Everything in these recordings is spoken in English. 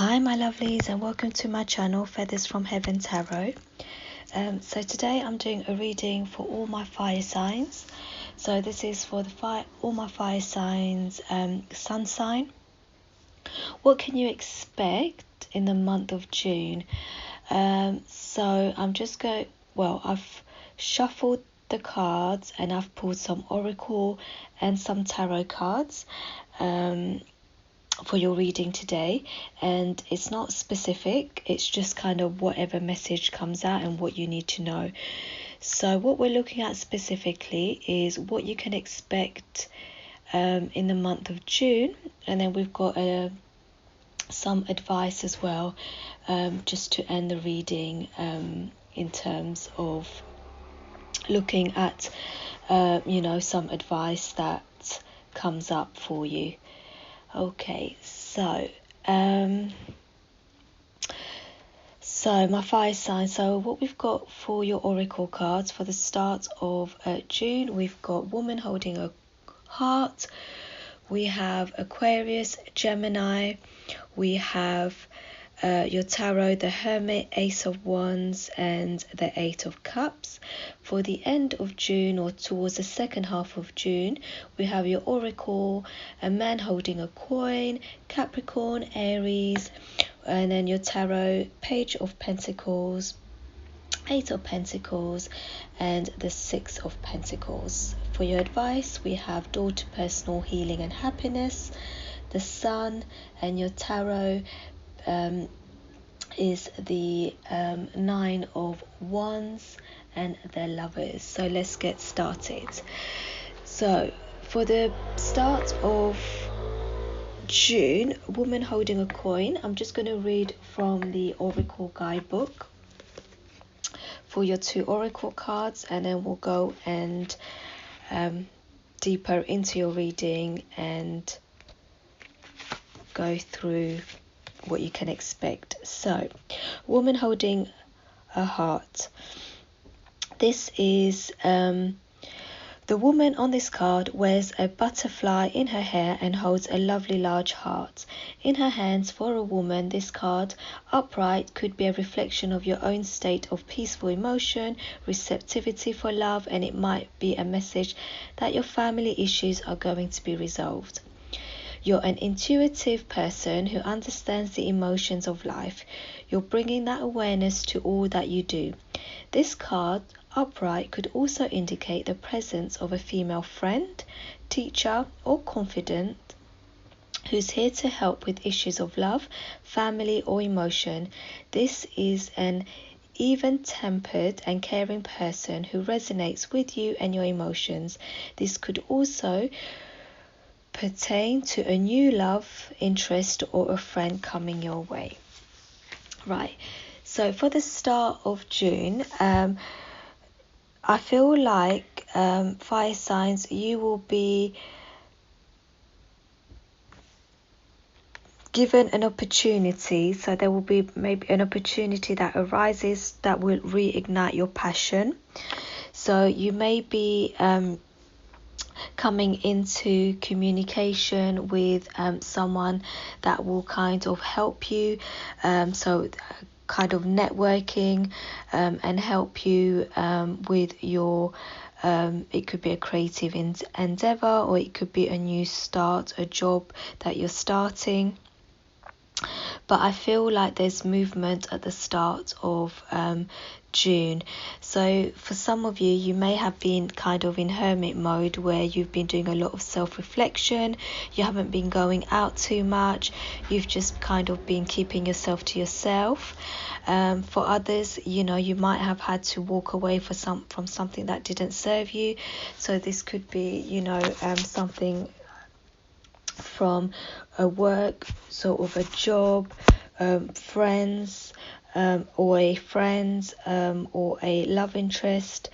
Hi my lovelies, and welcome to my channel Feathers from Heaven Tarot. So today I'm doing a reading for all my fire signs. So this is for all my fire signs, sun sign. What can you expect in the month of June? So I'm just I've shuffled the cards and I've pulled some oracle and some tarot cards for your reading today, and it's not specific, it's just kind of whatever message comes out and what you need to know. So what we're looking at specifically is what you can expect in the month of June, and then we've got some advice as well, just to end the reading, in terms of looking at some advice that comes up for you. Okay, so my fire sign. So what we've got for your oracle cards for the start of June, we've got woman holding a heart, we have Aquarius, Gemini, we have your tarot, the Hermit, Ace of Wands, and the Eight of Cups. For the end of June, or towards the second half of June, we have your oracle, a man holding a coin, Capricorn, Aries, and then your tarot, Page of Pentacles, Eight of Pentacles, and the Six of Pentacles. For your advice, we have door to personal healing and happiness, the Sun, and your tarot is the Nine of Wands and the Lovers. So let's get started. So for the start of June, woman holding a coin, I'm just going to read from the Oracle Guidebook for your two Oracle cards, and then we'll go and deeper into your reading and go through what you can expect. So, woman holding a heart. This is the woman on this card wears a butterfly in her hair and holds a lovely large heart in her hands. For a woman, this card upright could be a reflection of your own state of peaceful emotion, receptivity for love, and it might be a message that your family issues are going to be resolved. You're an intuitive person who understands the emotions of life. You're bringing that awareness to all that you do. This card, upright, could also indicate the presence of a female friend, teacher, or confidant who's here to help with issues of love, family, or emotion. This is an even-tempered and caring person who resonates with you and your emotions. This could also pertain to a new love interest or a friend coming your way. Right, so for the start of June, I feel like fire signs, you will be given an opportunity. So there will be maybe an opportunity that arises that will reignite your passion. So you may be coming into communication with someone that will kind of help you, so kind of networking, and help you with your it could be a creative endeavor, or it could be a new start, a job that you're starting. But I feel like there's movement at the start of June. So for some of you, you may have been kind of in hermit mode where you've been doing a lot of self-reflection. You haven't been going out too much. You've just kind of been keeping yourself to yourself. For others, you might have had to walk away from something that didn't serve you. So this could be, something from a work, sort of a job, friends, or a friend, or a love interest,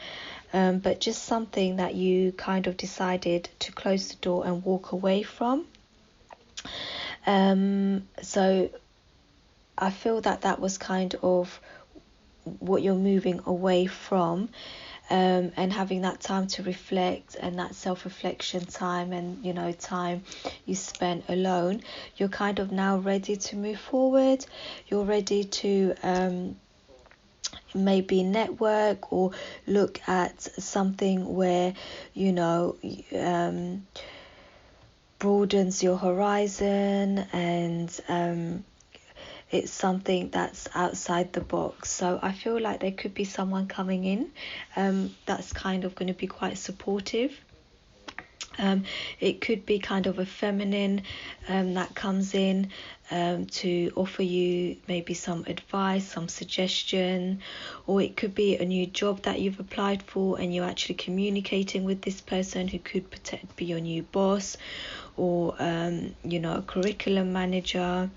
but just something that you kind of decided to close the door and walk away from. So I feel that was kind of what you're moving away from. and having that time to reflect, and that self-reflection time, and time you spent alone, you're kind of now ready to move forward. You're ready to maybe network, or look at something where broadens your horizon, and it's something that's outside the box. So I feel like there could be someone coming in that's kind of going to be quite supportive. It could be kind of a feminine that comes in to offer you maybe some advice, some suggestion, or it could be a new job that you've applied for and you're actually communicating with this person who could be your new boss, or a curriculum manager,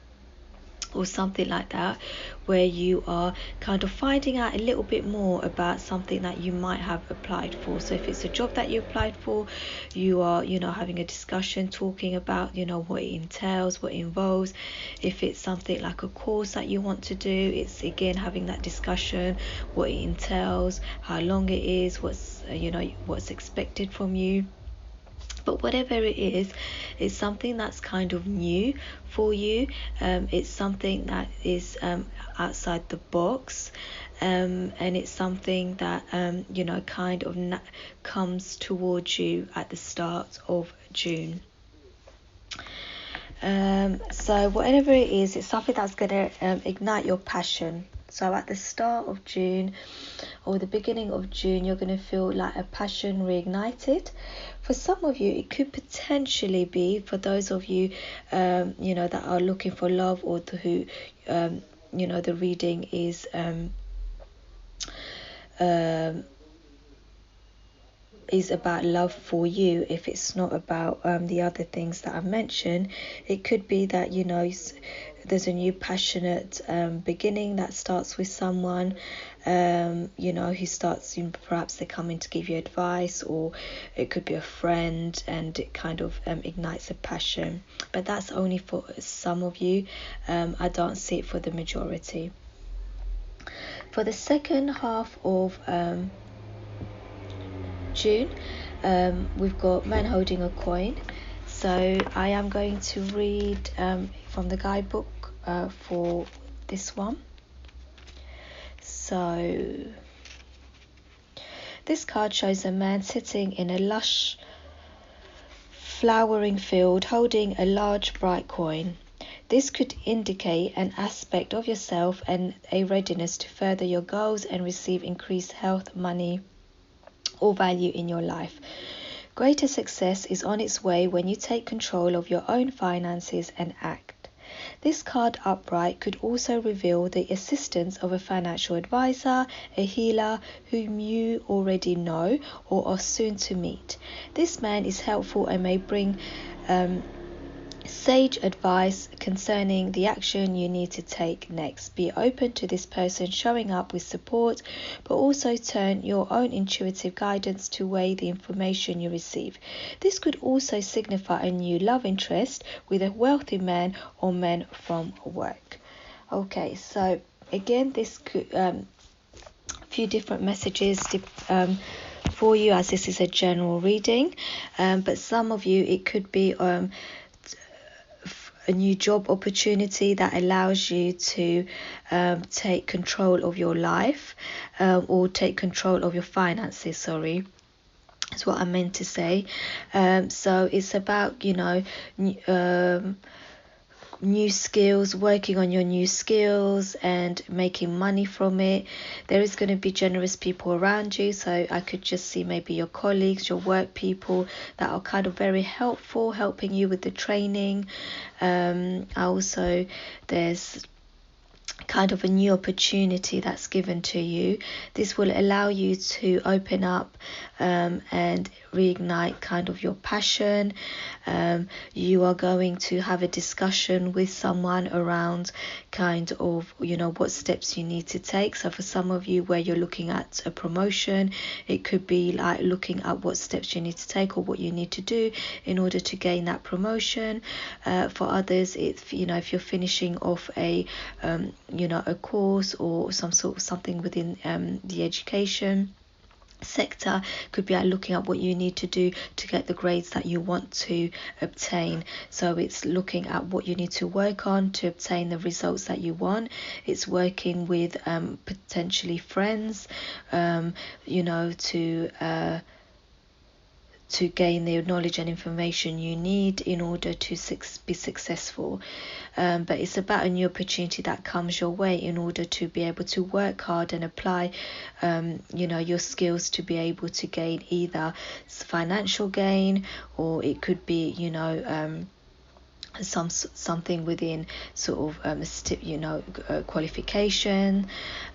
or something like that, where you are kind of finding out a little bit more about something that you might have applied for. So if it's a job that you applied for, you are having a discussion, talking about what it entails, what it involves. If it's something like a course that you want to do, it's again having that discussion, what it entails, how long it is, what's expected from you. But whatever it is, it's something that's kind of new for you. It's something that is outside the box, and it's something that kind of comes towards you at the start of June. So whatever it is, it's something that's going to ignite your passion. So at the start of June or the beginning of June, you're going to feel like a passion reignited. For some of you, it could potentially be, for those of you, that are looking for love, or who, the reading is about love for you. If it's not about the other things that I've mentioned, it could be that there's a new passionate beginning that starts with someone who starts, perhaps they're coming to give you advice, or it could be a friend, and it kind of ignites a passion. But that's only for some of you. I don't see it for the majority. For the second half of June, we've got Man Holding a Coin. So I am going to read from the guidebook for this one. So this card shows a man sitting in a lush flowering field holding a large bright coin. This could indicate an aspect of yourself and a readiness to further your goals and receive increased health, money, or value in your life. Greater success is on its way when you take control of your own finances and act. This card upright could also reveal the assistance of a financial advisor, a healer whom you already know or are soon to meet. This man is helpful and may bring sage advice concerning the action you need to take next. Be open to this person showing up with support, but also turn your own intuitive guidance to weigh the information you receive. This could also signify a new love interest with a wealthy man or men from work. Okay, so again, this could few different messages for you, as this is a general reading, but some of you, it could be a new job opportunity that allows you to take control of your life, or take control of your finances, that's what I meant to say. So it's about new skills, working on your new skills and making money from it. There is going to be generous people around you, so I could just see maybe your colleagues, your work people that are kind of very helpful, helping you with the training. Also, there's kind of a new opportunity that's given to you. This will allow you to open up and reignite kind of your passion. You are going to have a discussion with someone around kind of what steps you need to take. So for some of you, where you're looking at a promotion, it could be like looking at what steps you need to take or what you need to do in order to gain that promotion. For others, if you're finishing off a course or something within the education, sector. Could be looking at what you need to do to get the grades that you want to obtain. So it's looking at what you need to work on to obtain the results that you want. It's working with potentially friends, to gain the knowledge and information you need in order to be successful. But it's about a new opportunity that comes your way in order to be able to work hard and apply your skills to be able to gain either financial gain, or it could be something within sort of qualification.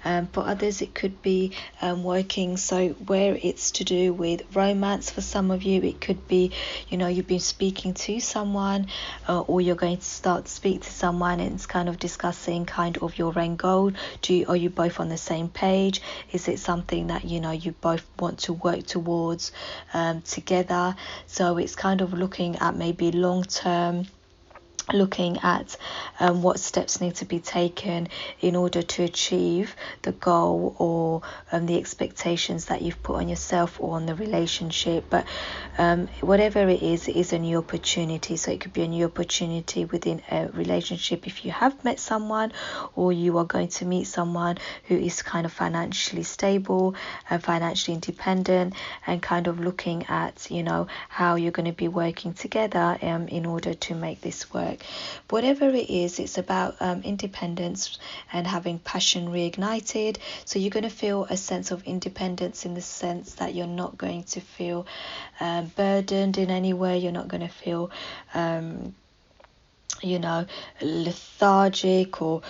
For others it could be working, so where it's to do with romance. For some of you it could be you've been speaking to someone, or you're going to start to speak to someone, and it's kind of discussing kind of your end goal. Are you both on the same page? Is it something that you both want to work towards together? So it's kind of looking at maybe long term, looking at what steps need to be taken in order to achieve the goal or the expectations that you've put on yourself or on the relationship. But whatever it is a new opportunity. So it could be a new opportunity within a relationship if you have met someone, or you are going to meet someone who is kind of financially stable and financially independent, and kind of looking at how you're going to be working together in order to make this work. Whatever it is, it's about independence and having passion reignited. So you're going to feel a sense of independence in the sense that you're not going to feel burdened in any way. You're not going to feel lethargic or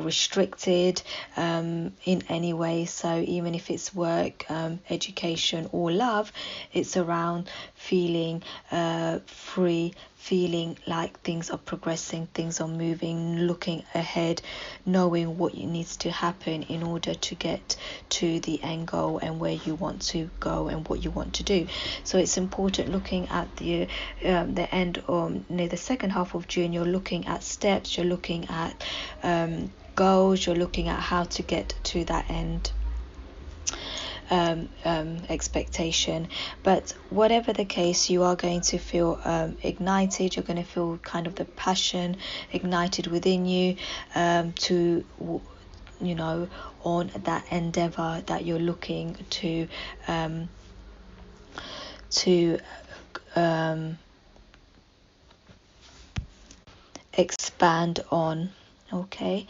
restricted in any way. So even if it's work, education or love, it's around feeling free, feeling like things are progressing, things are moving, looking ahead, knowing what needs to happen in order to get to the end goal and where you want to go and what you want to do. So it's important looking at the end, near the second half of June. You're looking at steps, you're looking at goals, you're looking at how to get to that end expectation. But whatever the case, you are going to feel ignited. You're going to feel kind of the passion ignited within you to on that endeavor that you're looking to expand on. Okay,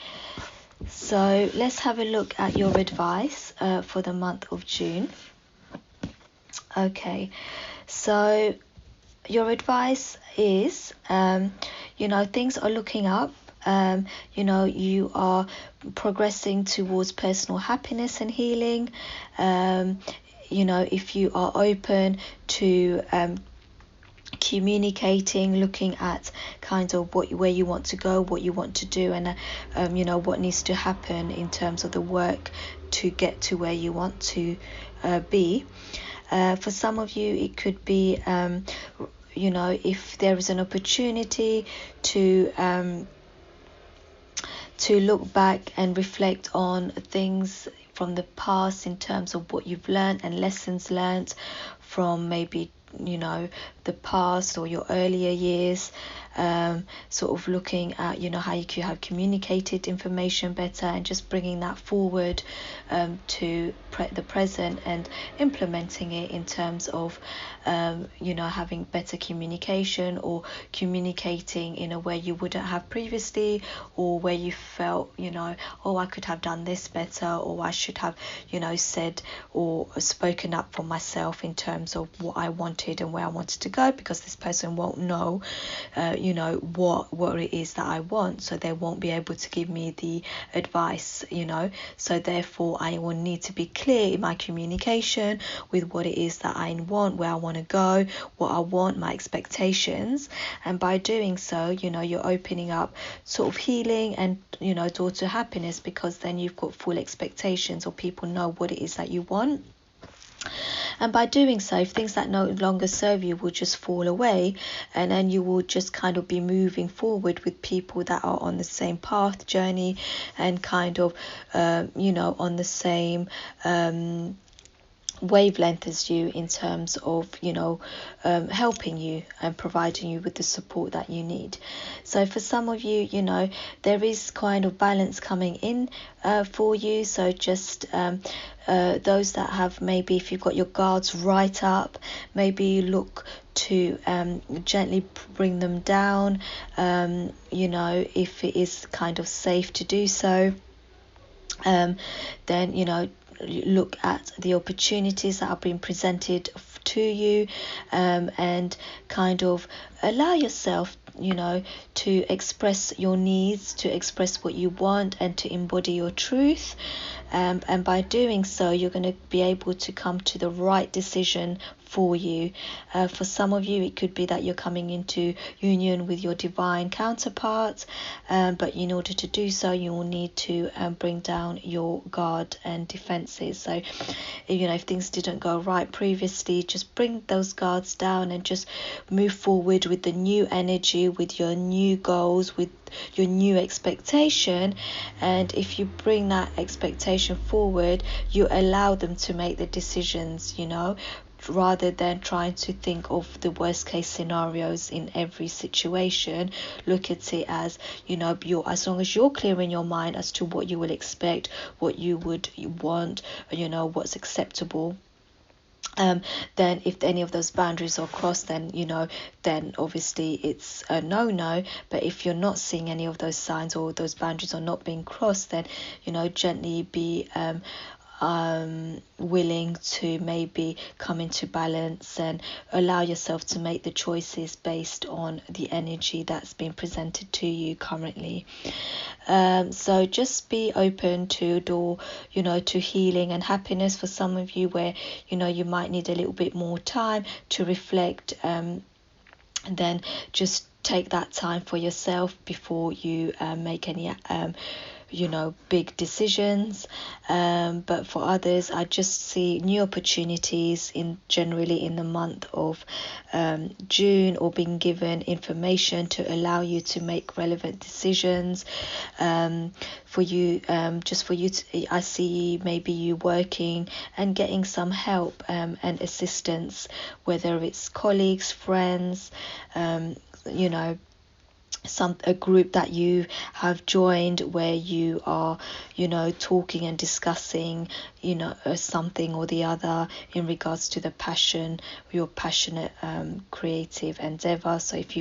so let's have a look at your advice for the month of June. Okay, so your advice is things are looking up. You are progressing towards personal happiness and healing. If you are open to communicating, looking at kind of where you want to go, what you want to do, and what needs to happen in terms of the work to get to where you want to be. For some of you it could be if there is an opportunity to look back and reflect on things from the past in terms of what you've learned and lessons learned from maybe the past or your earlier years, sort of looking at how you could have communicated information better and just bringing that forward to the present and implementing it in terms of having better communication, or communicating in a way you wouldn't have previously, or where you felt I could have done this better, or I should have said or spoken up for myself in terms of what I wanted and where I wanted to go, because this person won't know what it is that I want, so they won't be able to give me the advice, so therefore I will need to be clear in my communication with what it is that I want, where I want to go, what I want, my expectations. And by doing so, you're opening up sort of healing and door to happiness, because then you've got full expectations, or people know what it is that you want. And by doing so, things that no longer serve you will just fall away, and then you will just kind of be moving forward with people that are on the same journey, and kind of on the same wavelength as you in terms of, helping you and providing you with the support that you need. So for some of you, there is kind of balance coming in for you. So just those that have, maybe if you've got your guards right up, maybe you look to gently bring them down, if it is kind of safe to do so. Then look at the opportunities that are being presented to you, and kind of allow yourself to express your needs, to express what you want, and to embody your truth, and by doing so you're going to be able to come to the right decision for you. For some of you, it could be that you're coming into union with your divine counterpart, but in order to do so, you will need to bring down your guard and defenses. So if things didn't go right previously, just bring those guards down and just move forward with the new energy, with your new goals, with your new expectation. And if you bring that expectation forward, you allow them to make the decisions, rather than trying to think of the worst case scenarios in every situation. Look at it as, as long as you're clear in your mind as to what you will expect, what you would want, what's acceptable, then if any of those boundaries are crossed, then then obviously it's a no. But if you're not seeing any of those signs, or those boundaries are not being crossed, then gently be willing to maybe come into balance and allow yourself to make the choices based on the energy that's being presented to you currently. So just be open to door, to healing and happiness. For some of you, where you might need a little bit more time to reflect, and then just take that time for yourself before you make any big decisions. But for others, I just see new opportunities generally in the month of June, or being given information to allow you to make relevant decisions. For you, I see maybe you working and getting some help and assistance, whether it's colleagues, friends, a group that you have joined, where you are talking and discussing something or the other in regards to your passionate creative endeavor. So if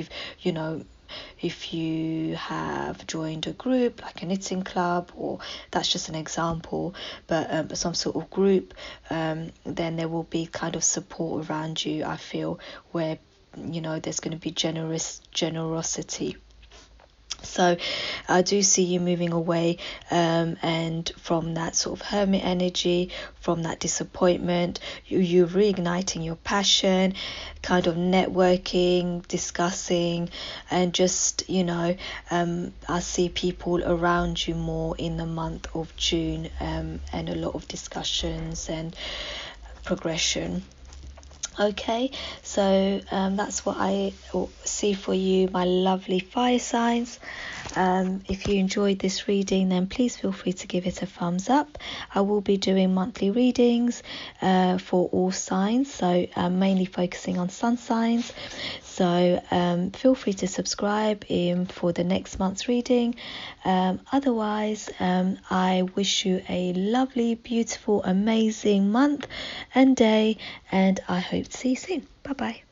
you have joined a group like a knitting club, or that's just an example, but some sort of group, then there will be kind of support around you, I feel, where there's going to be generosity. So I do see you moving away, and from that sort of hermit energy, from that disappointment, you're reigniting your passion, kind of networking, discussing, and just I see people around you more in the month of June, and a lot of discussions and progression. Okay, so that's what I see for you, my lovely fire signs. If you enjoyed this reading, then please feel free to give it a thumbs up. I will be doing monthly readings for all signs, so mainly focusing on sun signs. So feel free to subscribe for the next month's reading. Otherwise, I wish you a lovely, beautiful, amazing month and day, and I hope to see you soon. Bye bye.